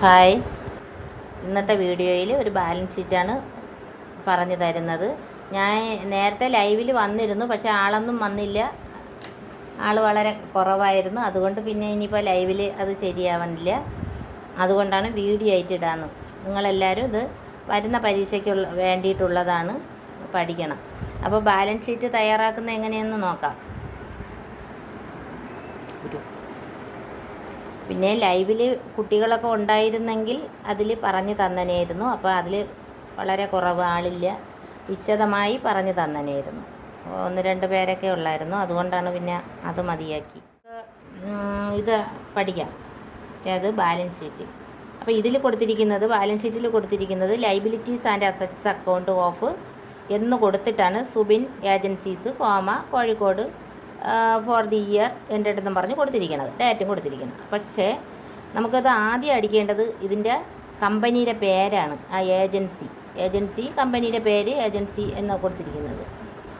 Hi, ഇന്നത്തെ വീഡിയോയിൽ ഒരു ബാലൻസ് ഷീറ്റാണ് പറഞ്ഞു തരുന്നത്. ഞാൻ നേരത്തെ ലൈവിൽ വന്നിരുന്നു, പക്ഷേ ആളൊന്നും വന്നില്ല. ആൾ വളരെ കുറവായിരുന്നു. അതുകൊണ്ട് പിന്നെ ഇനിയിപ്പോൾ ലൈവിൽ അത് ശരിയാവണില്ല. അതുകൊണ്ടാണ് വീഡിയോ ആയിട്ട് ഇടാന്ന്. നിങ്ങളെല്ലാവരും ഇത് വരുന്ന പരീക്ഷയ്ക്കുള്ള വേണ്ടിയിട്ടുള്ളതാണ്, പഠിക്കണം. അപ്പോൾ ബാലൻസ് ഷീറ്റ് തയ്യാറാക്കുന്നത് എങ്ങനെയെന്ന് നോക്കാം. പിന്നെ ലൈവിൽ കുട്ടികളൊക്കെ ഉണ്ടായിരുന്നെങ്കിൽ അതിൽ പറഞ്ഞു തന്നനായിരുന്നു. അപ്പോൾ അതിൽ വളരെ കുറവ് ആളില്ല, വിശദമായി പറഞ്ഞു തന്നനായിരുന്നു. 1-2 പേരൊക്കെ ഉള്ളായിരുന്നു. അതുകൊണ്ടാണ് പിന്നെ അത് മതിയാക്കി. ഇത് പഠിക്കാം, അത് ബാലൻസ് ഷീറ്റ്. അപ്പോൾ ഇതിൽ കൊടുത്തിരിക്കുന്നത്, ബാലൻസ് ഷീറ്റിൽ കൊടുത്തിരിക്കുന്നത് liabilities and assets account of എന്ന് കൊടുത്തിട്ടാണ് Subin agencies, Kozhikode for the year എൻ്റെ അടുത്തും പറഞ്ഞ് കൊടുത്തിരിക്കുന്നത്, ഡേറ്റും കൊടുത്തിരിക്കുന്നത്. പക്ഷേ നമുക്കത് ആദ്യം അടിക്കേണ്ടത് ഇതിൻ്റെ കമ്പനിയുടെ പേരാണ്. ആ ഏജൻസി കമ്പനിയുടെ പേര് ഏജൻസി എന്ന് കൊടുത്തിരിക്കുന്നത്.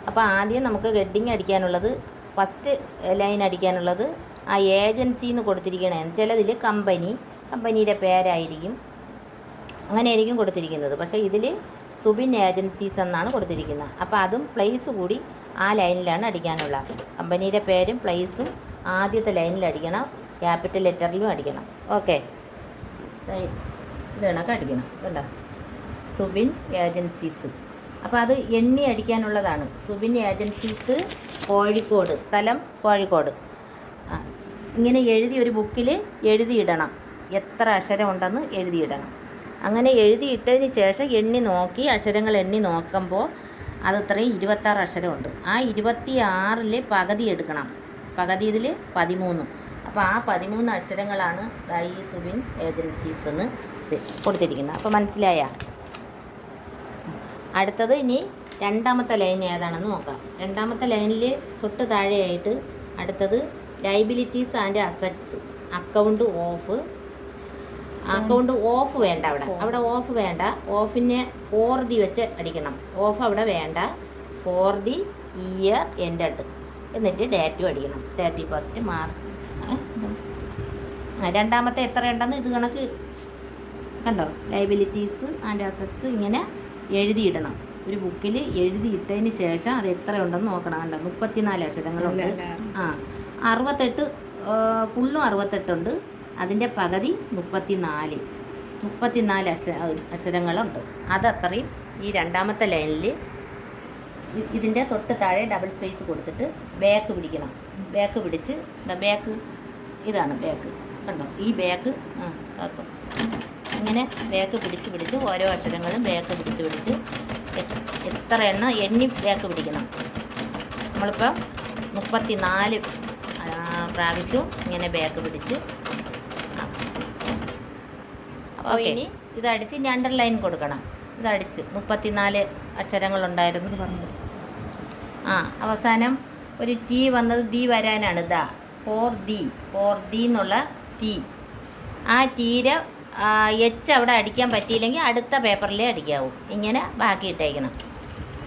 അപ്പോൾ ആദ്യം നമുക്ക് ഹെഡിങ് അടിക്കാനുള്ളത്, ഫസ്റ്റ് ലൈൻ അടിക്കാനുള്ളത് ആ ഏജൻസി എന്ന് കൊടുത്തിരിക്കണേ. ചിലതിൽ കമ്പനിയുടെ പേരായിരിക്കും, അങ്ങനെയായിരിക്കും കൊടുത്തിരിക്കുന്നത്. പക്ഷേ ഇതിൽ സുബിൻ ഏജൻസീസ് എന്നാണ് കൊടുത്തിരിക്കുന്നത്. അപ്പോൾ അതും പ്ലേസ് കൂടി ആ ലൈനിലാണ് അടിക്കാനുള്ള. കമ്പനിയുടെ പേരും പ്ലേസും ആദ്യത്തെ ലൈനിൽ അടിക്കണം, ക്യാപിറ്റൽ ലെറ്ററിലും അടിക്കണം. ഓക്കെ, ഇത് കണക്ക് അടിക്കണം. കണ്ടോ, സുബിൻ ഏജൻസീസ്. അപ്പോൾ അത് എണ്ണി അടിക്കാനുള്ളതാണ്. സുബിൻ ഏജൻസീസ് കോഴിക്കോട്, സ്ഥലം കോഴിക്കോട്. ഇങ്ങനെ എഴുതി ഒരു ബുക്കിൽ എഴുതിയിടണം, എത്ര അക്ഷരം ഉണ്ടെന്ന് എഴുതിയിടണം. അങ്ങനെ എഴുതിയിട്ടതിന് ശേഷം എണ്ണി നോക്കി, അക്ഷരങ്ങൾ എണ്ണി നോക്കുമ്പോൾ അത് ഇത്രയും 26 അക്ഷരമുണ്ട്. ആ 26-ൽ പകുതി എടുക്കണം. പകുതി ഇതിൽ 13. അപ്പോൾ ആ 13 അക്ഷരങ്ങളാണ് ഈ സുബിൻ ഏജൻസീസ് എന്ന് കൊടുത്തിരിക്കുന്നത്. അപ്പോൾ മനസ്സിലായ? അടുത്തത് ഇനി രണ്ടാമത്തെ ലൈൻ ഏതാണെന്ന് നോക്കാം. രണ്ടാമത്തെ ലൈനിൽ തൊട്ട് താഴെയായിട്ട് അടുത്തത് liabilities and assets account of വേണ്ട. അവിടെ ഓഫ് വേണ്ട. ഓഫിനെ 4 വെച്ച് അടിക്കണം. ഓഫ് അവിടെ വേണ്ട. 4 ഇയർ എൻഡഡ് എന്നിട്ട് ഡേറ്റും അടിക്കണം. 31 മാർച്ച്. രണ്ടാമത്തെ എത്രയുണ്ടെന്ന് ഇത് കണക്ക് കണ്ടോ, ലൈബിലിറ്റീസ് ആൻഡ് അസറ്റ്സ് ഇങ്ങനെ എഴുതിയിടണം. ഒരു ബുക്കിൽ എഴുതിയിട്ടതിന് ശേഷം അത് എത്രയുണ്ടെന്ന് നോക്കണം. കണ്ടോ, 34 അക്ഷരങ്ങളുണ്ട്. 68 ഫുള്ളും 68 ഉണ്ട്. അതിൻ്റെ പകുതി 34 അക്ഷരങ്ങളുണ്ട്. അതത്രയും ഈ രണ്ടാമത്തെ ലൈനിൽ ഇതിൻ്റെ തൊട്ട് താഴെ ഡബിൾ സ്പേസ് കൊടുത്തിട്ട് ബാക്ക് പിടിക്കണം. ബാക്ക് പിടിച്ച് ഇതാണ് ബാക്ക്. കണ്ടോ, ഈ ബാക്ക് ഇങ്ങനെ ബാക്ക് പിടിച്ച് ഓരോ അക്ഷരങ്ങളും ബാക്ക് പിടിച്ച് എത്ര എണ്ണം എണ്ണി ബാക്ക് പിടിക്കണം. നമ്മളിപ്പോൾ 34 പ്രാവശ്യവും ഇങ്ങനെ ബാക്ക് പിടിച്ച്. അപ്പോൾ ഇനി ഇതടിച്ച് ഇനി അണ്ടർലൈൻ കൊടുക്കണം. ഇതടിച്ച് 34 അക്ഷരങ്ങളുണ്ടായിരുന്നു. അവസാനം ഒരു ടി വന്നത് ദി വരാനാണ്. ഫോർ ദി എന്നുള്ള ടി. ആ ടീരെ എച്ച് അവിടെ അടിക്കാൻ പറ്റിയില്ലെങ്കിൽ അടുത്ത പേപ്പറിലേ അടിക്കാവൂ. ഇങ്ങനെ ബാക്കി ഇട്ടേക്കണം.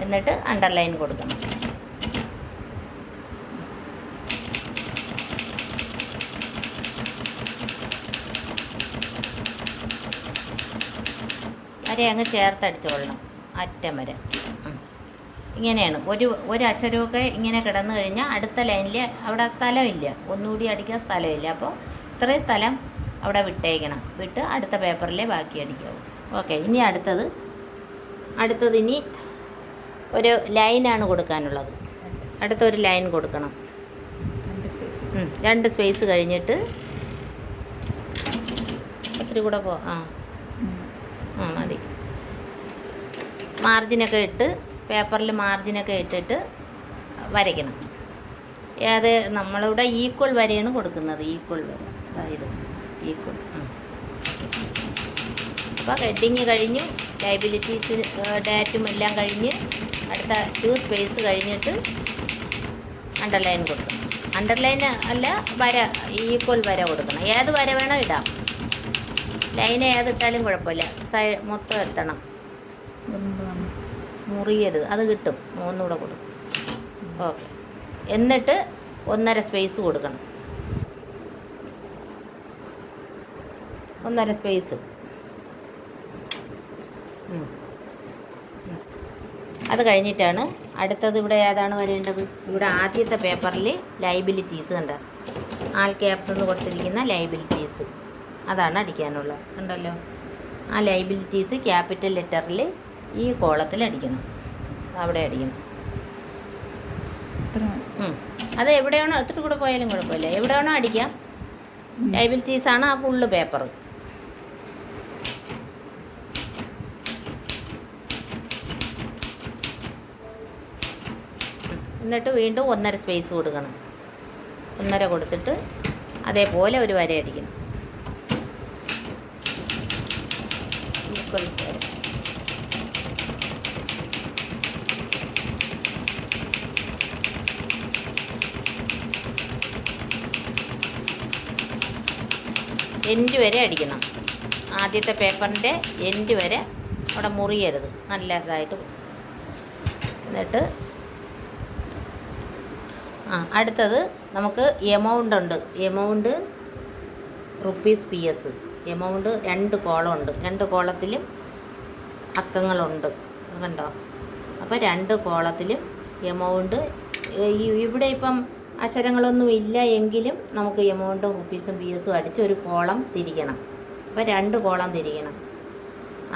എന്നിട്ട് അണ്ടർലൈൻ കൊടുക്കണം. വരെ അങ്ങ് ചേർത്തടിച്ചോളണം, അറ്റം വരെ. ഇങ്ങനെയാണ്. ഒരു അക്ഷരമൊക്കെ ഇങ്ങനെ കിടന്നു കഴിഞ്ഞാൽ അടുത്ത ലൈനിൽ അവിടെ സ്ഥലമില്ല, ഒന്നുകൂടി അടിക്കാൻ സ്ഥലമില്ല. അപ്പോൾ ഇത്രയും സ്ഥലം അവിടെ വിട്ട് അടുത്ത പേപ്പറിലേ ബാക്കി അടിക്കാവൂ. ഓക്കെ, ഇനി അടുത്തത് ഇനി ഒരു ലൈനാണ് കൊടുക്കാനുള്ളത്. അടുത്തൊരു ലൈൻ കൊടുക്കണം. 2 സ്പേസ് കഴിഞ്ഞിട്ട് ഒത്തിരി കൂടെ മതി. മാർജിനൊക്കെ ഇട്ട്, പേപ്പറിൽ മാർജിനൊക്കെ ഇട്ടിട്ട് വരയ്ക്കണം. നമ്മളിവിടെ ഈക്വൽ വരെയാണ് കൊടുക്കുന്നത്. ഈക്വൽ വര, അതായത് ഈക്വൽ. അപ്പോൾ ഹെഡിങ് കഴിഞ്ഞു, ലൈബിലിറ്റീസ് ഡേറ്റും എല്ലാം കഴിഞ്ഞ് അടുത്ത 2 സ്പേസ് കഴിഞ്ഞിട്ട് അണ്ടർലൈൻ കൊടുക്കണം. അണ്ടർലൈൻ അല്ല, വര, ഈക്വൽ വര കൊടുക്കണം. ഏത് വര വേണോ ഇടാം. ലൈൻ ഏതിട്ടാലും കുഴപ്പമില്ല, മൊത്തം എത്തണം, മുറിയരുത്. അത് കിട്ടും. ഒന്നുകൂടെ കൊടുക്കും. ഓക്കെ, എന്നിട്ട് 1.5 സ്പേസ് കൊടുക്കണം. 1.5 സ്പേസ്. അത് കഴിഞ്ഞിട്ടാണ് അടുത്തത്. ഇവിടെ ഏതാണ് വരേണ്ടത്? ഇവിടെ ആദ്യത്തെ പേപ്പറിൽ ലൈബിലിറ്റീസ് കണ്ട, ആൾ ക്യാപ്സ് എന്ന് കൊടുത്തിരിക്കുന്ന ലൈബിലിറ്റീസ് അതാണ് അടിക്കാനുള്ളത്. കണ്ടല്ലോ, ആ ലൈബിലിറ്റീസ് ക്യാപിറ്റൽ ലെറ്ററിൽ ഈ കോളത്തിൽ അടിക്കണം, അവിടെ അടിക്കണം. അത് എവിടെയാണോ എടുത്തിട്ട് കൂടെ പോയാലും കുഴപ്പമില്ല, എവിടെയാണോ അടിക്കാം. ലൈബിലിറ്റീസാണ് ആ ഫുള്ള് പേപ്പർ. എന്നിട്ട് വീണ്ടും 1.5 സ്പേസ് കൊടുക്കണം. 1.5 കൊടുത്തിട്ട് അതേപോലെ ഒരു വര അടിക്കണം. ഈക്വൽസ് വര. എൻഡ് വരെ അടിക്കണം. ആദ്യത്തെ പേപ്പറിൻ്റെ എൻഡ് വരെ അവിടെ മുറിയരുത്, നല്ലതായിട്ട്. എന്നിട്ട് അടുത്തത് നമുക്ക് എമൗണ്ട് ഉണ്ട്. Amount rupees PS. Amount 2 column ഉണ്ട്. 2 കോളത്തിലും അക്കങ്ങളുണ്ട്, കണ്ടോ? അപ്പോൾ 2 കോളത്തിലും എമൗണ്ട്. ഇവിടെ ഇപ്പം അക്ഷരങ്ങളൊന്നും ഇല്ല എങ്കിലും നമുക്ക് എമൗണ്ടും റുപ്പീസും PSും അടിച്ച് ഒരു കോളം തിരിക്കണം. അപ്പോൾ 2 കോളം തിരിക്കണം.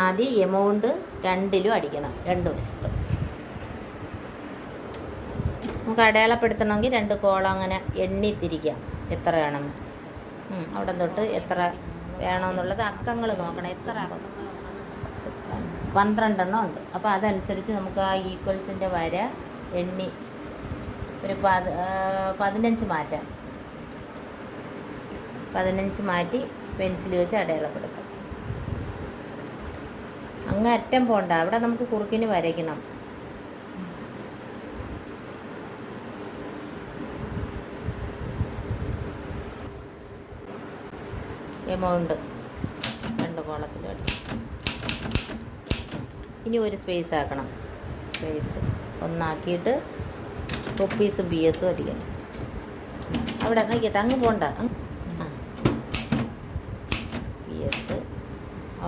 ആദ്യം എമൗണ്ട് 2ലും അടിക്കണം, 2 വശത്തും. നമുക്ക് അടയാളപ്പെടുത്തണമെങ്കിൽ 2 കോളം അങ്ങനെ എണ്ണി തിരിക്കാം എത്രയാണെന്ന്. അവിടെ തൊട്ട് എത്ര വേണമെന്നുള്ളത് അക്കങ്ങൾ നോക്കണം. എത്ര 12 എണ്ണം ഉണ്ട്. അപ്പോൾ അതനുസരിച്ച് നമുക്ക് ആ ഈക്വൽസിൻ്റെ വര എണ്ണി ഒരു 15 മാറ്റാം. 15 മാറ്റി പെൻസിൽ വെച്ച് അടയാളപ്പെടുത്താം. അങ്ങ് അറ്റം പോണ്ട, അവിടെ നമുക്ക് കുറുക്കിന് വരയ്ക്കണം. എമൗണ്ട് 2 കോളത്തിൽ അടിക്കും. ഇനി ഒരു സ്പേസ് ആക്കണം. സ്പേസ് ഒന്നാക്കിയിട്ട് റുപ്പീസും PSും അടിക്കണം. അവിടെ നോക്കിയിട്ട് അങ്ങ് പോണ്ട. PS.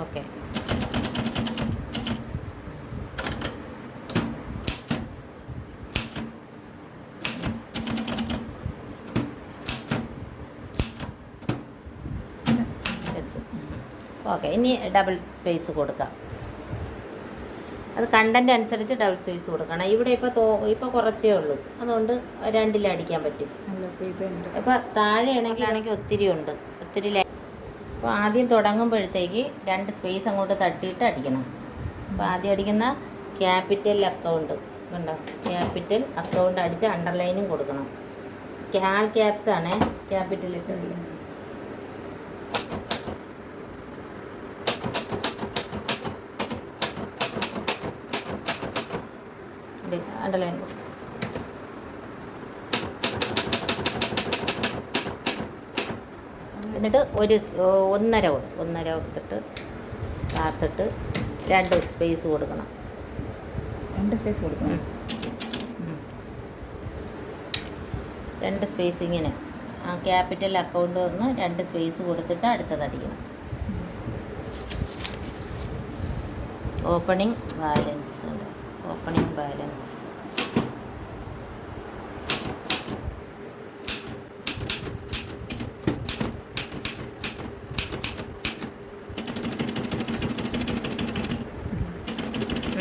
ഓക്കെ. ഓക്കെ, ഇനി ഡബിൾ സ്പേസ് കൊടുക്കാം. അത് കണ്ടൻറ്റ് അനുസരിച്ച് ഡബിൾ സ്പേസ് കൊടുക്കണം. ഇവിടെ ഇപ്പോൾ കുറച്ചേ ഉള്ളൂ, അതുകൊണ്ട് 2ൽ അടിക്കാൻ പറ്റും. ഇപ്പോൾ താഴെയാണെങ്കിൽ ഒത്തിരി ഉണ്ട്, ഒത്തിരി. അപ്പോൾ ആദ്യം തുടങ്ങുമ്പോഴത്തേക്ക് 2 സ്പേസ് അങ്ങോട്ട് തട്ടിയിട്ട് അടിക്കണം. അപ്പോൾ ആദ്യം അടിക്കുന്ന ക്യാപിറ്റൽ അക്കൗണ്ട് കണ്ടോ, ക്യാപിറ്റൽ അക്കൗണ്ട് അടിച്ച് അണ്ടർലൈനും കൊടുക്കണം. ആൾ ക്യാപ്സ് ആണ് ക്യാപിറ്റൽ ഇട്ടില്ല. അണ്ടർലൈൻ കൊടുക്കും. എന്നിട്ട് 1.5 കൊടുത്തിട്ട് കാത്തിട്ട് 2 സ്പേസ് കൊടുക്കണം. 2 സ്പേസ് കൊടുക്കണം. 2 സ്പേസ് ഇങ്ങനെ ആ ക്യാപിറ്റൽ അക്കൗണ്ട് ഒന്ന് 2 സ്പേസ് കൊടുത്തിട്ട് അടുത്തത് അടിക്കണം. ഓപ്പണിംഗ് ബാലൻസ് ഉണ്ട്. ഓപ്പണിംഗ് ബാലൻസ്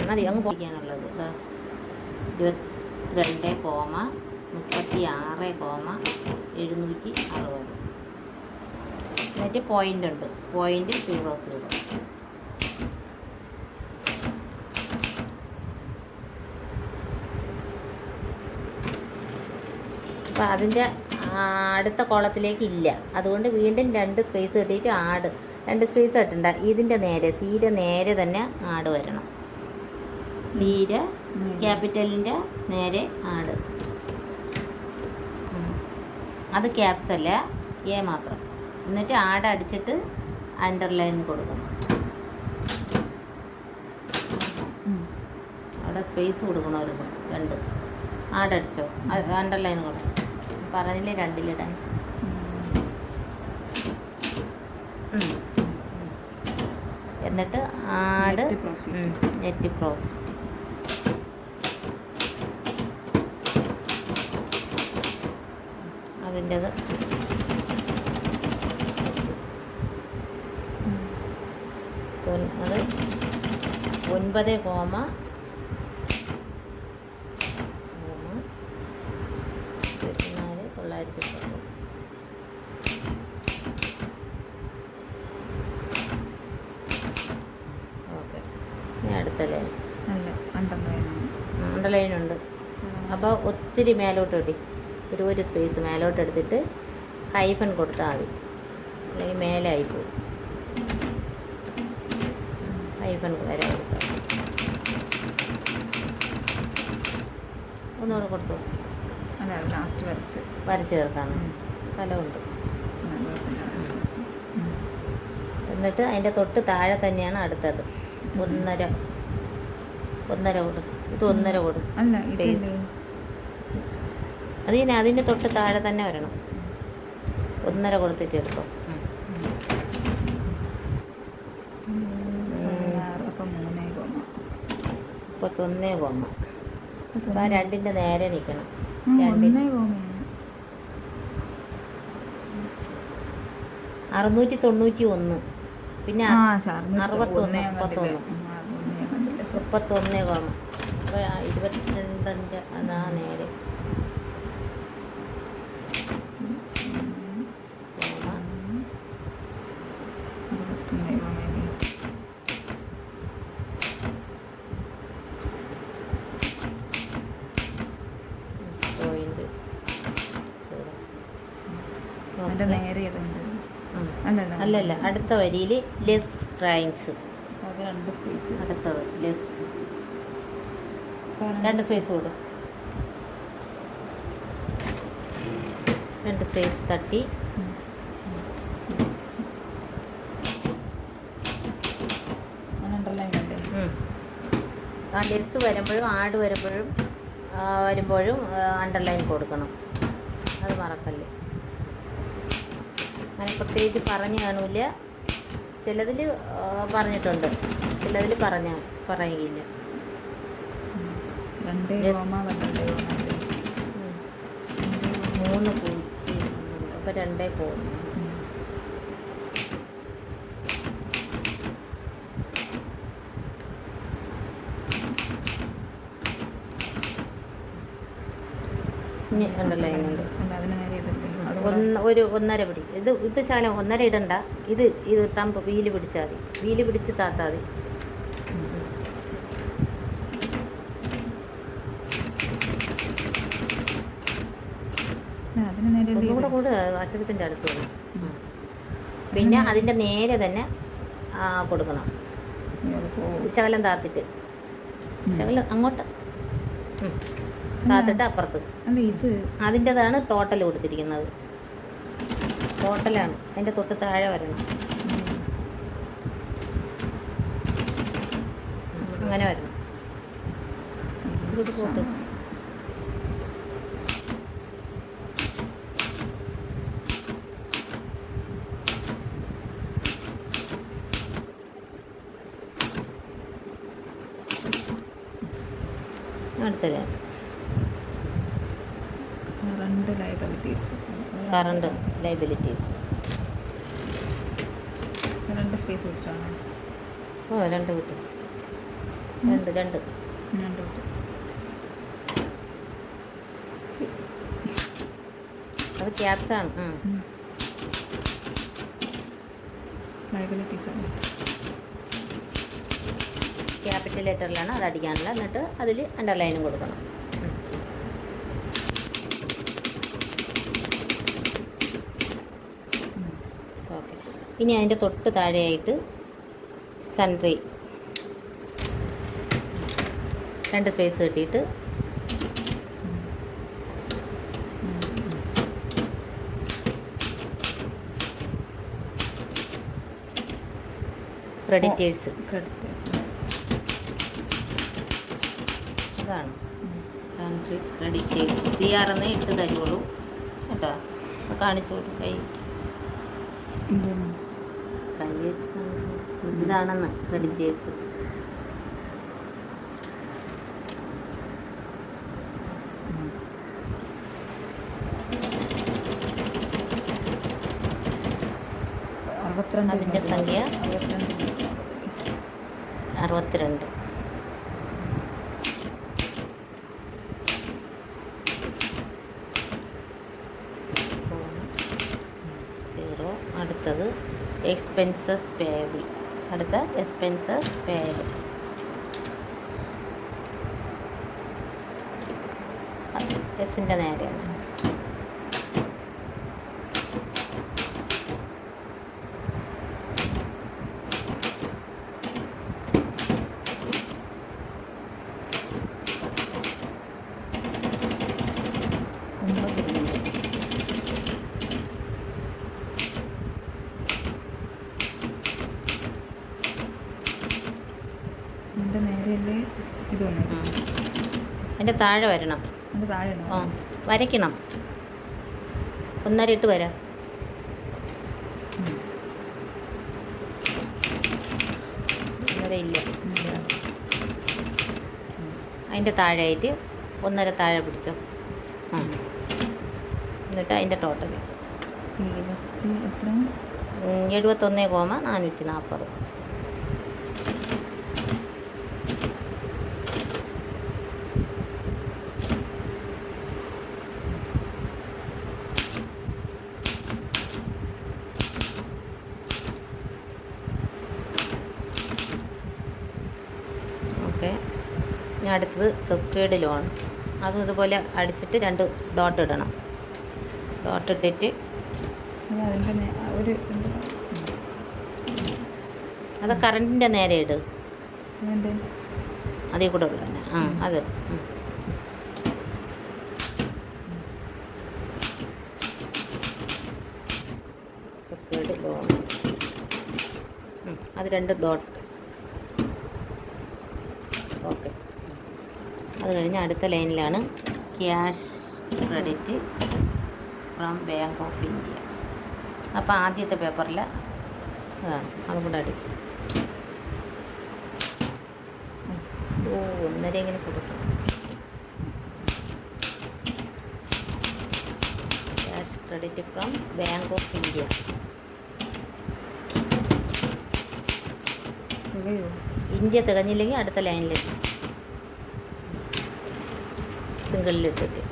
മതി. അങ്ങ് പോകാനുള്ളത് 22,36,760. എന്നിട്ട് പോയിൻ്റ് ഉണ്ട്, .00. അപ്പോൾ അതിൻ്റെ അടുത്ത കോളത്തിലേക്ക് ഇല്ല, അതുകൊണ്ട് വീണ്ടും 2 സ്പേസ് കിട്ടിയിട്ട് 2 സ്പേസ് കിട്ടണ്ട. ഇതിൻ്റെ നേരെ സീരെ നേരെ തന്നെ ആട് വരണം. സീര ക്യാപിറ്റലിൻ്റെ നേരെ ആട്. അത് ക്യാപ്സ് അല്ല, എ മാത്രം. എന്നിട്ട് ആട് അടിച്ചിട്ട് അണ്ടർലൈൻ കൊടുക്കണം. അവിടെ സ്പേസ് കൊടുക്കണമായിരുന്നു. 2 ആടടിച്ചോ, അണ്ടർലൈൻ കൊടുക്കണം. പറഞ്ഞില്ലേ 2ലിടാൻ. എന്നിട്ട് add Net profit. Net profit. അതിൻ്റെത് അത് 9,24,10. ഓക്കെ, ഇനി അടുത്തല്ലേ അല്ല അണ്ടർലൈൻ അണ്ടർലൈനുണ്ട്. അപ്പോൾ ഒത്തിരി മേലോട്ട് ഇടി, ഒരു സ്പേസ് മേലോട്ട് എടുത്തിട്ട് ഹൈഫൻ കൊടുത്താൽ മതി, അല്ലെങ്കിൽ മേലെ ആയിപ്പോവും. ഹൈഫൻ വരെ കൊടുത്താൽ മതി. ഒന്നുകൂടെ കൊടുത്തു, അല്ല ലാസ്റ്റ് വരച്ച് ചേർക്കാമെന്ന് സ്ഥലമുണ്ട്. എന്നിട്ട് അതിൻ്റെ തൊട്ട് താഴെ തന്നെയാണ് അടുത്തത്. 1.5 കൊടു, ഇത് 1.5 കൊടു. അല്ല സ്പേസ് അത് തന്നെ, അതിൻ്റെ തൊട്ട് താഴെ തന്നെ വരണം. 1.5 കൊടുത്തിട്ട് എടുക്കും. അപ്പം 3,1. 31, അപ്പം ആ 2ൻ്റെ നേരെ നിൽക്കണം. 691, പിന്നെ 61, 31, അപ്പോൾ 22ൻ്റെ അതാ നേരെ പോയിന്റ് 0. നേരെ അല്ലല്ല, അടുത്ത വരിയിൽ ലെസ് റൈൻസ്. 2 സ്പേസ് അടുത്തത് ലെസ് 2 സ്പേസ് കൊടു, 2 സ്പേസ് തട്ടി അണ്ടർലൈൻ ഉണ്ട്. ആ ലെസ് വരുമ്പോഴും ആഡ് വരുമ്പോഴും അണ്ടർലൈൻ കൊടുക്കണം, അത് മറക്കല്ലേ. അങ്ങനെ പ്രത്യേകിച്ച് പറഞ്ഞു കാണില്ല, ചിലതിൽ പറഞ്ഞിട്ടുണ്ട്, ചിലതിൽ പറയില്ല. 3 പൂച്ചി, അപ്പോൾ 2 പോകുന്നു. ഇനി അണ്ടർലൈൻ ഉണ്ട്. ഒരു 1.5 പിടി, ഇത് ശാലം 1.5 ഇടണ്ട, ഇത് തമ്പ് വീല് പിടിച്ചാൽ മതി, വീല് പിടിച്ച് താത്താൽ മതി. ഒന്നുകൂടെ കൂടെ അക്ഷരത്തിൻ്റെ അടുത്ത് വരും. പിന്നെ അതിൻ്റെ നേരെ തന്നെ കൊടുക്കണം, ശകലം താത്തിട്ട്, ശകലം അങ്ങോട്ട് താത്തിട്ട് അപ്പുറത്ത്. അതിൻ്റെതാണ് ടോട്ടൽ കൊടുത്തിരിക്കുന്നത്, ടോട്ടലാണ്. അതിൻ്റെ തൊട്ട് താഴെ വരണം, അങ്ങനെ വരണം. പോട്ട് അടുത്തല്ലേ കറണ്ട് ലൈബിലിറ്റീസ്. 2 സ്പേസ് കൊടുത്താണോ? 2 കിട്ടും, 2 അത് ക്യാപ്സാണ്. ക്യാപിറ്റൽ ലെറ്ററിലാണ് അത് അടിക്കാനുള്ള. എന്നിട്ട് അതിൽ അണ്ടർലൈനും കൊടുക്കണം. ഓക്കെ, ഇനി അതിൻ്റെ തൊട്ട് താഴെയായിട്ട് സൺട്രി 2 സ്പേസ് കിട്ടിയിട്ട് ക്രെഡിറ്റേഴ്സ്. ഇതാണ് സൺട്രി ക്രെഡിറ്റേഴ്സ്. CR എന്നേ ഇട്ട് തരുള്ളൂ കേട്ടോ. കാണിച്ചോളൂ, കൈ വെച്ച് ഇതാണെന്ന് ക്രെഡിറ്റേഴ്സ്. അതിൻ്റെ സംഖ്യ 62. അടുത്തത് എക്സ്പെൻസസ് പേയബിൾ. അടുത്ത എക്സ്പെൻസസ് പേയബിൾ. എസിൻ്റെ നേരെയാണ്. എൻ്റെ നേരെയല്ലേ ഇതൊന്നും അതിൻ്റെ താഴെ വരണം. എൻ്റെ താഴെ ആ വരയ്ക്കണം. 1.5 ഇട്ട് വരാം. ഇല്ല, അതിൻ്റെ താഴെയായിട്ട് 1.5 താഴെ പിടിച്ചോ. എന്നിട്ട് അതിൻ്റെ ടോട്ടൽ 71,440. ഓക്കെ. ഇനി അടുത്തത് സെക്യൂർഡ് ലോൺ. അതും ഇതുപോലെ അടിച്ചിട്ട് 2 ഡോട്ട് ഇടണം. ഡോട്ട് ഇട്ടിട്ട് അത് കറണ്ടിൻ്റെ നേരെ ഇട്. അതിൽ കൂടെ ഉള്ളു തന്നെ. അത് സെക്യൂർഡ് ലോൺ. അത് 2 ഡോട്ട്. ഓക്കെ. അത് കഴിഞ്ഞ് അടുത്ത ലൈനിലാണ് cash credit from bank of India. അപ്പോൾ ആദ്യത്തെ പേപ്പറിൽ അതാണ്. അതും കൂടെ അടിക്കും. 1.5 ഇങ്ങനെ കൊടുക്കും. Cash credit from bank of India. India തികഞ്ഞില്ലെങ്കിൽ അടുത്ത ലൈനിലേക്ക് സിംഗിളിലിട്ടിട്ട്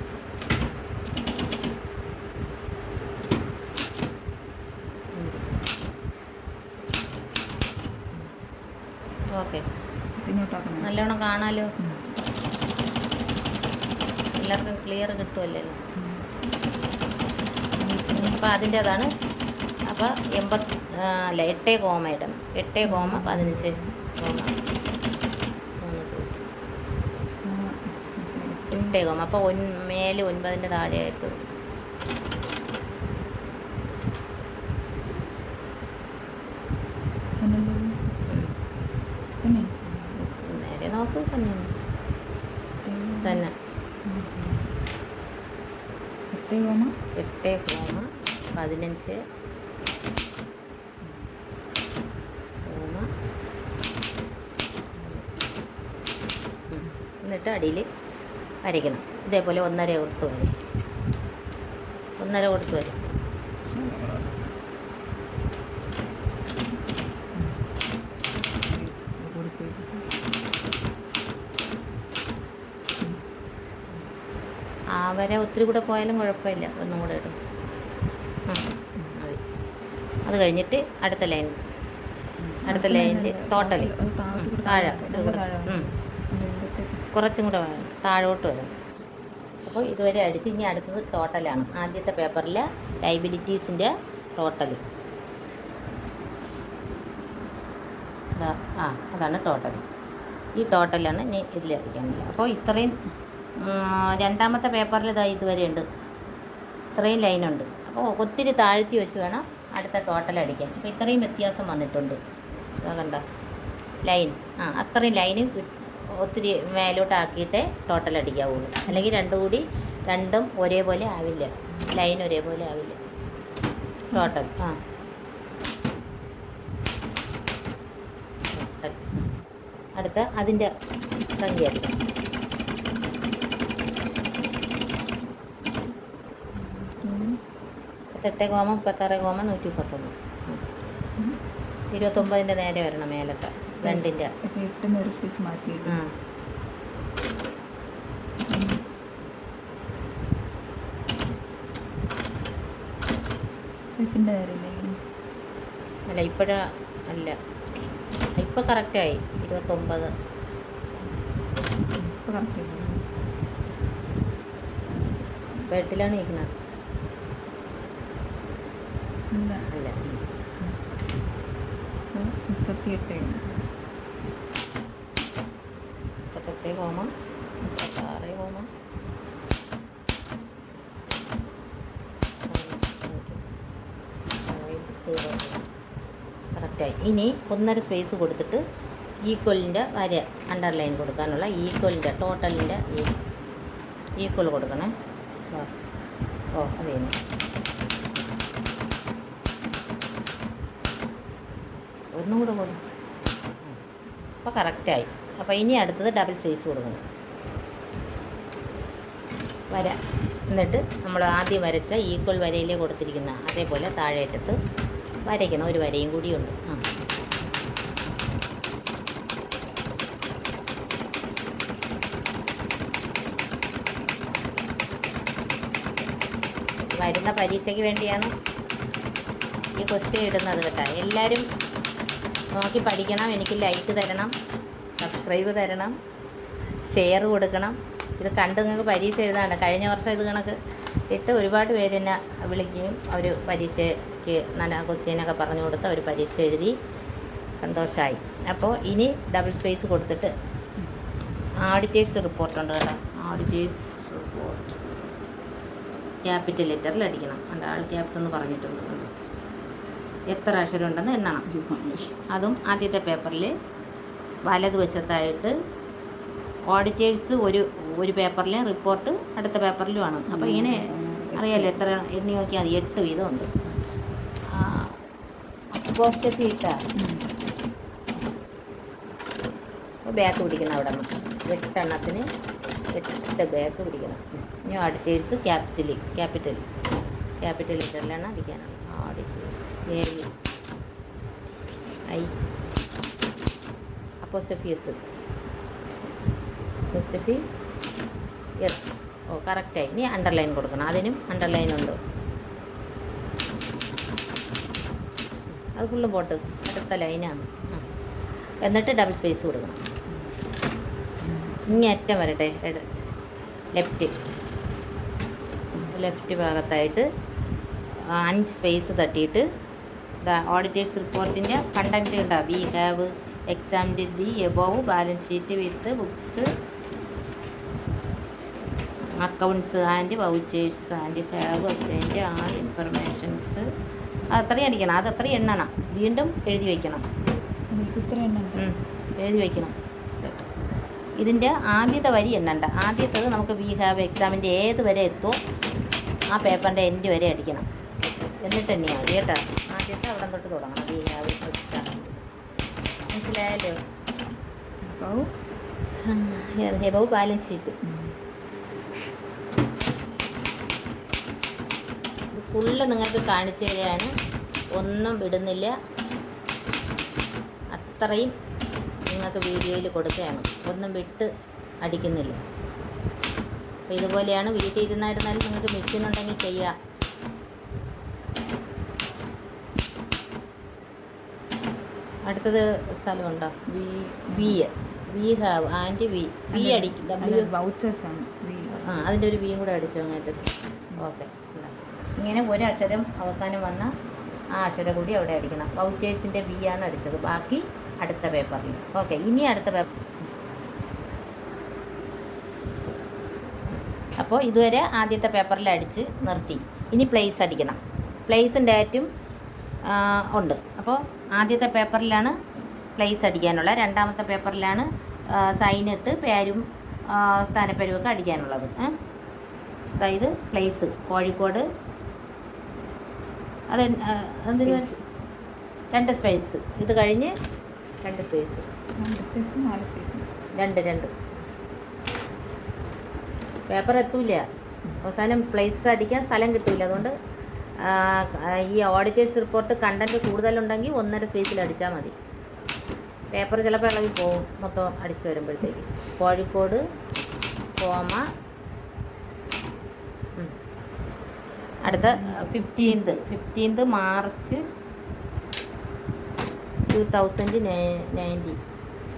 ഓക്കെ. നല്ലോണം കാണാലോ, എല്ലാവർക്കും ക്ലിയർ കിട്ടുമല്ലോ. അപ്പോൾ അതിൻ്റേതാണ്. അപ്പോൾ 8 കോമ ഇടണം. 8 കോമ 15 കോമ 8 കോമ. അപ്പോൾ മേലെ 9ൻ്റെ താഴെയായിട്ട് നേരെ നോക്ക്. തന്നെ 8 കോമ 15 കോമ. എന്നിട്ട് അടിയിൽ വരയ്ക്കണം. ഇതേപോലെ 1.5 കൊടുത്ത് വരയ്ക്കും. 1.5 കൊടുത്ത് വരച്ചു. ആ വര ഒത്തിരി കൂടെ പോയാലും കുഴപ്പമില്ല. ഒന്നും കൂടെ ഇടും. മതി. അത് കഴിഞ്ഞിട്ട് അടുത്ത ലൈനിൽ ടോട്ടൽ താഴെ കുറച്ചും കൂടെ വേണം, താഴോട്ട് വരണം. അപ്പോൾ ഇതുവരെ അടിച്ച് ഇനി അടുത്തത് ടോട്ടലാണ്. ആദ്യത്തെ പേപ്പറിൽ ലൈബിലിറ്റീസിൻ്റെ ടോട്ടൽ. അതാണ് ടോട്ടൽ. ഈ ടോട്ടലാണ് ഇനി ഇതിലടിക്കാനുള്ളത്. അപ്പോൾ ഇത്രയും രണ്ടാമത്തെ പേപ്പറിൽ ഇതുവരെ ഉണ്ട്. ഇത്രയും ലൈനുണ്ട്. അപ്പോൾ ഒത്തിരി താഴ്ത്തി വെച്ച് വേണം അടുത്ത ടോട്ടൽ അടിക്കാൻ. അപ്പോൾ ഇത്രയും വ്യത്യാസം വന്നിട്ടുണ്ട്. കണ്ട ലൈൻ. അത്രയും ലൈന് ഒത്തിരി മേലോട്ടാക്കിയിട്ടേ ടോട്ടൽ അടിക്കാവുള്ളൂ. അല്ലെങ്കിൽ രണ്ടും ഒരേപോലെ ആവില്ല. ലൈൻ ഒരേപോലെ ആവില്ല. Total total. അടുത്ത അതിൻ്റെ സംഖ്യ എടുക്കാം. 38,36,139. 29ൻ്റെ നേരെ വരണം മേലത്തെ 2ൻ്റെ. അപ്പോൾ 8 ഒരു സ്പേസ് മാറ്റിയിട്ട് ആ പിന്നെ നേരല്ലേ അല്ല ഇപ്പോഴാ അല്ല ഇപ്പോൾ കറക്റ്റായി 29. ഇപ്പോൾ കറക്റ്റ് അല്ലേ? ബെഡിലാണ് ഇരിക്കുന്നത്. ഇല്ല, അല്ല 38 38,36,000. കറക്റ്റായി. ഇനി 1.5 സ്പേസ് കൊടുത്തിട്ട് ഈക്വലിൻ്റെ വര അണ്ടർലൈൻ കൊടുക്കാനുള്ള ഈക്വലിൻ്റെ ടോട്ടലിൻ്റെ ഈക്വൽ കൊടുക്കണേ. ഓ അത് തന്നെ. ഒന്നും കൂടെ കൊടുക്കും. അപ്പോൾ കറക്റ്റായി. അപ്പോൾ ഇനി അടുത്തത് ഡബിൾ സ്പേസ് കൊടുക്കണം വര. എന്നിട്ട് നമ്മൾ ആദ്യം വരച്ച ഈക്വൽ വരയിലേ കൊടുത്തിരിക്കുന്ന അതേപോലെ താഴേറ്റത്ത് വരയ്ക്കണം. ഒരു വരയും കൂടിയുണ്ട്. ആ വരുന്ന പരീക്ഷയ്ക്ക് വേണ്ടിയാണ് ഈ ക്വസ്റ്റ്യൻ ഇടുന്നത് കേട്ടോ. എല്ലാവരും നോക്കി പഠിക്കണം. എനിക്ക് ലൈക്ക് തരണം, സബ്സ്ക്രൈബ് തരണം, ഷെയർ കൊടുക്കണം. ഇത് കണ്ട് നിങ്ങൾക്ക് പരീക്ഷ എഴുതാണ്ട്. കഴിഞ്ഞ വർഷം ഇത് കണക്ക് ഇട്ട് ഒരുപാട് പേര് എന്നെ വിളിക്കുകയും അവർ പരീക്ഷയ്ക്ക് നല്ല ക്വസ്റ്റ്യനൊക്കെ പറഞ്ഞു കൊടുത്ത് അവർ പരീക്ഷ എഴുതി സന്തോഷമായി. അപ്പോൾ ഇനി ഡബിൾ സ്പേസ് കൊടുത്തിട്ട് ഓഡിറ്റേഴ്സ് റിപ്പോർട്ടുണ്ട് കേട്ടോ. ഓഡിറ്റേഴ്സ് റിപ്പോർട്ട് ക്യാപിറ്റൽ ലെറ്ററിൽ അടിക്കണം. എൻ്റെ ആൾ ക്യാപ്സ് എന്ന് പറഞ്ഞിട്ടുണ്ട്. എത്ര അക്ഷരം ഉണ്ടെന്ന് എണ്ണണം. അതും ആദ്യത്തെ പേപ്പറിൽ വലതുവശത്തായിട്ട് ഓഡിറ്റേഴ്സ് ഒരു പേപ്പറിലും റിപ്പോർട്ട് അടുത്ത പേപ്പറിലുമാണ്. അപ്പോൾ ഇങ്ങനെ അറിയാമല്ലോ എത്ര എണ്ണി നോക്കിയാൽ മതി. 8 വീതമുണ്ട്. പോസ്റ്റ് ഇട്ട ബാക്ക് പിടിക്കണം. അവിടെ നിന്ന് 8 എണ്ണത്തിന് 8 ബാക്ക് പിടിക്കണം. ഇനി ഓഡിറ്റേഴ്സ് ക്യാപിറ്റൽ ലെറ്ററിലാണ് അടിക്കാനാണ്. Auditors apostrophe S. ഓ കറക്റ്റായി. ഇനി അണ്ടർലൈൻ കൊടുക്കണം. അതിനും അണ്ടർലൈൻ ഉണ്ട്. അത് ഫുള്ളും പോട്ട് അടുത്ത ലൈനാണ്. എന്നിട്ട് ഡബിൾ സ്പേസ് കൊടുക്കണം. ഇനി അറ്റം വരട്ടെ. ലെഫ്റ്റ് ഭാഗത്തായിട്ട് 5 സ്പേസ് തട്ടിയിട്ട് ഓഡിറ്റേഴ്സ് റിപ്പോർട്ടിൻ്റെ കണ്ടൻറ്റ് ഉണ്ടാവും. We have examined the above balance sheet with books, accounts and vouchers and have obtained all informations. അതത്രയും അടിക്കണം. അതത്രയും എണ്ണണം. വീണ്ടും എഴുതി വയ്ക്കണം. എഴുതി വയ്ക്കണം. ഇതിൻ്റെ ആദ്യത്തെ വരി എണ്ണണ്ട. ആദ്യത്തേത് നമുക്ക് വി ഹാവ് എക്സാമിൻ്റെ ഏത് വരെ എത്തുമോ ആ പേപ്പറിൻ്റെ എൻഡ് വരെ അടിക്കണം. എന്നിട്ട് എണ്ണിയാൽ മതി കേട്ടോ. ആദ്യത്തെ അവിടെ തൊട്ട് തുടങ്ങണം. We have exam. മനസ്സിലായല്ലോ? എബവ് ബാലൻസ് ഷീറ്റ് ഫുള്ള് നിങ്ങൾക്ക് കാണിച്ചു തരികയാണ്. ഒന്നും വിടുന്നില്ല. അത്രയും നിങ്ങൾക്ക് വീഡിയോയിൽ കൊടുക്കുകയാണ്. ഒന്നും വിട്ട് അടിക്കുന്നില്ല. അപ്പോൾ ഇതുപോലെയാണ് വീട്ടിൽ ഇരുന്നായിരുന്നാലും നിങ്ങൾക്ക് മെഷീൻ ഉണ്ടെങ്കിൽ ചെയ്യാം. അടുത്തത് സ്ഥലമുണ്ടോ? വി ഹാവ് ആൻഡ് വി അടിക്കും. വൗച്ചേഴ്സാണ്. അതിൻ്റെ ഒരു വിയും കൂടെ അടിച്ചു അങ്ങനത്തെ. ഓക്കെ. ഇങ്ങനെ ഒരു അക്ഷരം അവസാനം വന്ന ആ അക്ഷരം കൂടി അവിടെ അടിക്കണം. വൗച്ചേഴ്സിൻ്റെ വി ആണ് അടിച്ചത്. ബാക്കി അടുത്ത പേപ്പറിൽ. ഓക്കെ. ഇനി അടുത്ത പേപ്പർ. അപ്പോൾ ഇതുവരെ ആദ്യത്തെ പേപ്പറിൽ അടിച്ച് നിർത്തി. ഇനി പ്ലേസ് അടിക്കണം. പ്ലേസും ഡേറ്റും ഉണ്ട്. അപ്പോൾ ആദ്യത്തെ പേപ്പറിലാണ് പ്ലേസ് അടിക്കാനുള്ള. രണ്ടാമത്തെ പേപ്പറിലാണ് സൈനിട്ട് പേരും സ്ഥാനപ്പേരുമൊക്കെ അടിക്കാനുള്ളത്. അതായത് പ്ലേസ് കോഴിക്കോട്. അതിന് 2 സ്പേസ്. ഇത് കഴിഞ്ഞ് 2 സ്പേസ്, 2 സ്പേസും 4 സ്പേസും. 2 പേപ്പർ എത്തൂല. അവസാനം പ്ലേസ് അടിക്കാൻ സ്ഥലം കിട്ടില്ല. അതുകൊണ്ട് ഈ ഓഡിറ്റേഴ്സ് റിപ്പോർട്ട് കണ്ടൻറ്റ് കൂടുതലുണ്ടെങ്കിൽ 1.5 സ്പേസിൽ അടിച്ചാൽ മതി. പേപ്പർ ചിലപ്പോൾ ഇളകി പോകും മൊത്തം അടിച്ച് വരുമ്പോഴത്തേക്ക്. കോഴിക്കോട്, കോമ. അടുത്ത 15th മാർച്ച് 2019.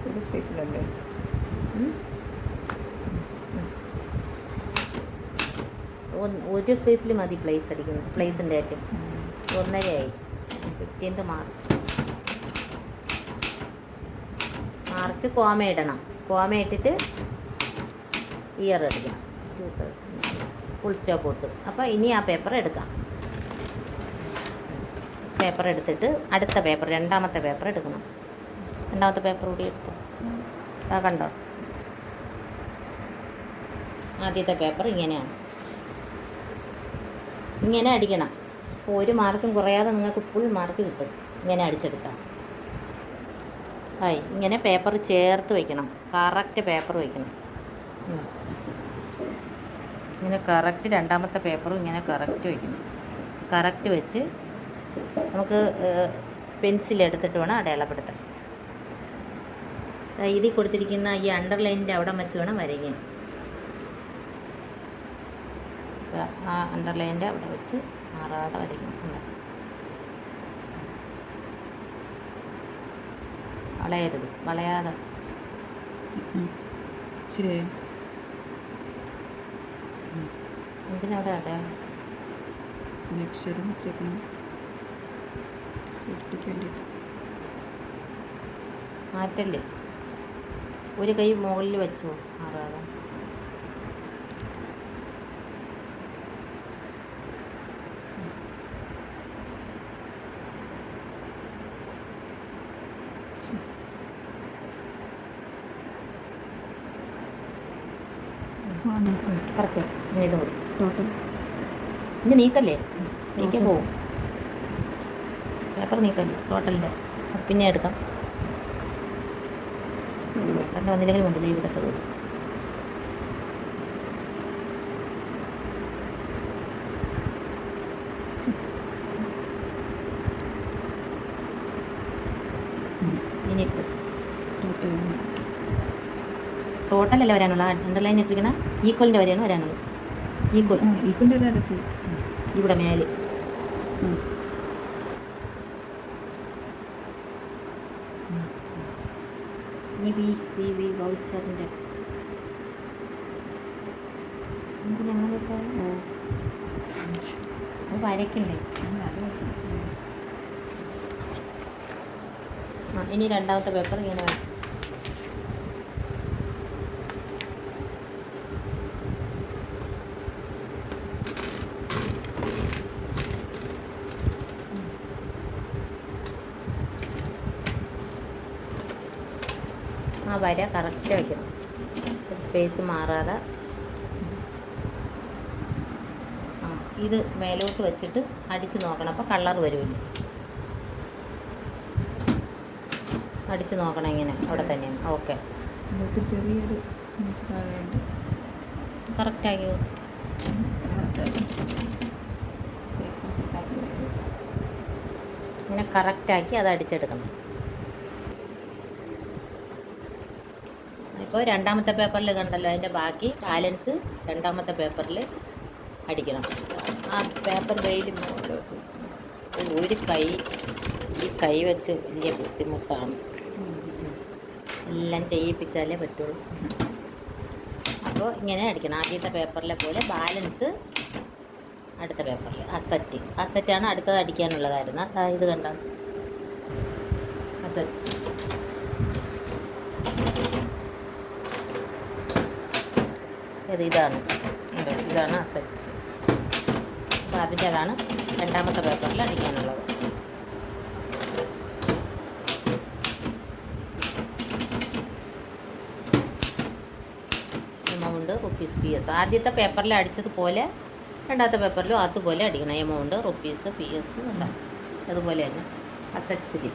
1 സ്പേസിലല്ലേ? ഒരു സ്പേസിൽ മതി പ്ലേസ് അടിക്കുന്നത്. പ്ലേസിൻ്റെ ഏറ്റവും 1.5 ആയി. 15th മാർച്ച് കോമ ഇടണം. കോമ ഇട്ടിട്ട് ഇയർ അടിക്കണം. 2000 ഫുൾ സ്റ്റോപ്പ് ഇട്ട്. അപ്പോൾ ഇനി ആ പേപ്പർ എടുക്കാം. പേപ്പർ എടുത്തിട്ട് അടുത്ത പേപ്പർ, രണ്ടാമത്തെ പേപ്പർ എടുക്കണം. രണ്ടാമത്തെ പേപ്പർ കൂടി എടുത്തു. ആ കണ്ടോ, ആദ്യത്തെ പേപ്പർ ഇങ്ങനെയാണ്. ഇങ്ങനെ അടിക്കണം. അപ്പോൾ 1 മാർക്കും കുറയാതെ നിങ്ങൾക്ക് ഫുൾ മാർക്ക് കിട്ടും ഇങ്ങനെ അടിച്ചെടുക്കാം. ഇങ്ങനെ പേപ്പർ ചേർത്ത് വയ്ക്കണം. കറക്റ്റ് പേപ്പർ വയ്ക്കണം. ഇങ്ങനെ കറക്റ്റ് രണ്ടാമത്തെ പേപ്പറും ഇങ്ങനെ കറക്റ്റ് വയ്ക്കണം. കറക്റ്റ് വെച്ച് നമുക്ക് പെൻസിൽ എടുത്തിട്ട് വേണം അടയാളപ്പെടുത്താൻ. ഇതിൽ കൊടുത്തിരിക്കുന്ന ഈ അണ്ടർലൈനിൻ്റെ അവിടെ വെച്ച് വേണം വരയ്ക്കാൻ. ആ അണ്ടർലൈനിൻ്റെ അവിടെ വെച്ച് മാറാതെ വരയ്ക്കണം. വളയരുത്, വളയാതെ. ശരിയായോ? എന്തിനവിടെ അടയാളം? അക്ഷരം വെച്ചേക്കണം, സേഫ്റ്റിക്ക് വേണ്ടിയിട്ട്. മാറ്റല്ലേ, ഒരു കൈ മുകളിൽ വെച്ചോ മാറാതെ. കറക്റ്റ്. ഇനി ഇത് മതി. ടോട്ടൽ ഇനി നീക്കല്ലേ, നീക്കാൻ പോവും. പേപ്പർ നീക്കല്ലേ ടോട്ടലിൻ്റെ. പിന്നെ എടുക്കാം. കണ്ട് വന്നില്ലെങ്കിൽ വേണ്ടില്ല, ഇവിടത്തെ തോന്നും. ഇനിയിപ്പോൾ ടോട്ടലല്ല വരാനുള്ള, അണ്ടർലൈൻ ഇട്ടിരിക്കണ ഈക്വലിൻ്റെ വരെയാണ് വരാനുള്ളത്. ഈക്വലിൻ്റെ അരച്ച് ഇവിടെ മേലെ. ഇനി വി വൗച്ചറിൻ്റെ എന്തിനങ്ങനെയൊക്കെ അത് വരയ്ക്കണ്ടേ. ഇനി രണ്ടാമത്തെ പേപ്പർ ഇങ്ങനെ വരും. ആ വര കറക്റ്റ് വയ്ക്കണം, ഒരു സ്പേസ് മാറാതെ. ഇത് മേലോട്ട് വെച്ചിട്ട് അടിച്ച് നോക്കണം. അപ്പോൾ കളർ വരുമല്ലോ. അടിച്ച് നോക്കണം ഇങ്ങനെ അവിടെ തന്നെയാണ്. ഓക്കെ, ചെറിയൊരു താഴെയുണ്ട്. കറക്റ്റാക്കിയോ? ഇങ്ങനെ കറക്റ്റാക്കി അത് അടിച്ചെടുക്കണം. ഇപ്പോൾ രണ്ടാമത്തെ പേപ്പറിൽ കണ്ടല്ലോ, അതിൻ്റെ ബാക്കി ബാലൻസ് രണ്ടാമത്തെ പേപ്പറിൽ അടിക്കണം. ആ പേപ്പർ വെയിൽ ഒരു കൈ, ഈ കൈ വെച്ച് വലിയ ബുദ്ധിമുട്ടാണ്. എല്ലാം ചെയ്യിപ്പിച്ചാലേ പറ്റുള്ളൂ. അപ്പോൾ ഇങ്ങനെ അടിക്കണം. ആദ്യത്തെ പേപ്പറിലെ പോലെ ബാലൻസ് അടുത്ത പേപ്പറിൽ. അസറ്റാണ് അടുത്തത് അടിക്കാനുള്ളതായിരുന്നു. ഇത് കണ്ടോ, അസറ്റ്. ഇതാണ് അസറ്റ്സ്. അപ്പോൾ അതിൻ്റേതാണ് രണ്ടാമത്തെ പേപ്പറിൽ അടിക്കാനുള്ളത്. എമൗണ്ട് റുപ്പീസ് PS ആദ്യത്തെ പേപ്പറിൽ അടിച്ചതുപോലെ രണ്ടാമത്തെ പേപ്പറിലും അതുപോലെ അടിക്കണം. എമൗണ്ട് റുപ്പീസ് PS അതുപോലെ തന്നെ അസറ്റ്സിൽ